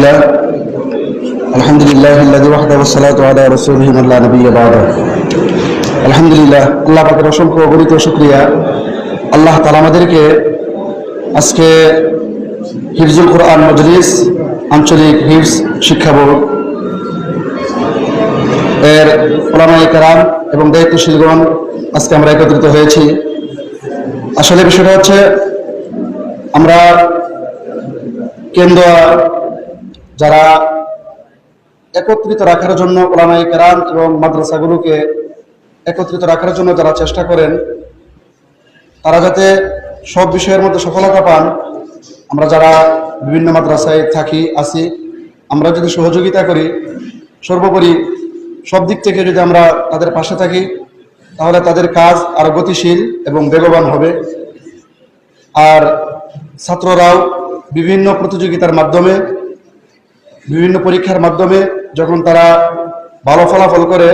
لله الحمد لله الذي وحده والصلاة على رسوله من لا نبي بعده আলহামদুলিল্লাহ আল্লাহ পাকের অসংখ্য অগণিত শুকরিয়া। আল্লাহ তাআলা আমাদেরকে আজকে হিফজুল কোরআন মজলিস আঞ্চলিক হিফজ শিক্ষা বোর্ড এর উলামায়ে কেরাম এবং দায়িত্বশীলগণ আজকে আমরা একত্রিত হয়েছি। আসলে বিষয়টা হচ্ছে আমরা কেন্দ্র যারা একত্রিত রাখার জন্য উলামায়ে কেরাম এবং মাদ্রাসাগুলোকে একত্রিত রাখার জন্য যারা চেষ্টা করেন, তারা যাতে সব বিষয়ের মধ্যে সফলতা পান, আমরা যারা বিভিন্ন মাদ্রাসায় আছি, আমরা যদি সহযোগিতা করি, সর্বোপরি সব দিক থেকে যদি আমরা তাদের পাশে থাকি, তাহলে তাদের কাজ আরো গতিশীল এবং বেগবান হবে। আর ছাত্ররাও বিভিন্ন প্রতিযোগিতার মাধ্যমে, বিভিন্ন পরীক্ষার মাধ্যমে যখন তারা ভালো ফলাফল করে,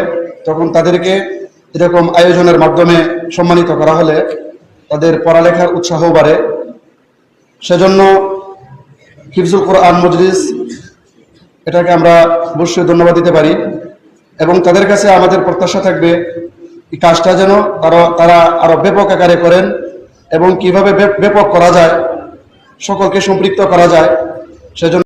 তখন তাদেরকে এরকম আয়োজনের মাধ্যমে সম্মানিত করা হলে তাদের পড়ালেখার উৎসাহ বাড়ে। সেজন্য হিফজুল কোরআন মজলিস এটাকে আমরা অবশ্যই ধন্যবাদ দিতে পারি এবং তাদের কাছে আমাদের প্রত্যাশা থাকবে এই কাজটা যেন তারা আরো ব্যাপক আকারে করেন এবং কিভাবে ব্যাপক করা যায়, সকলকে সম্পৃক্ত করা যায়, সেজন্য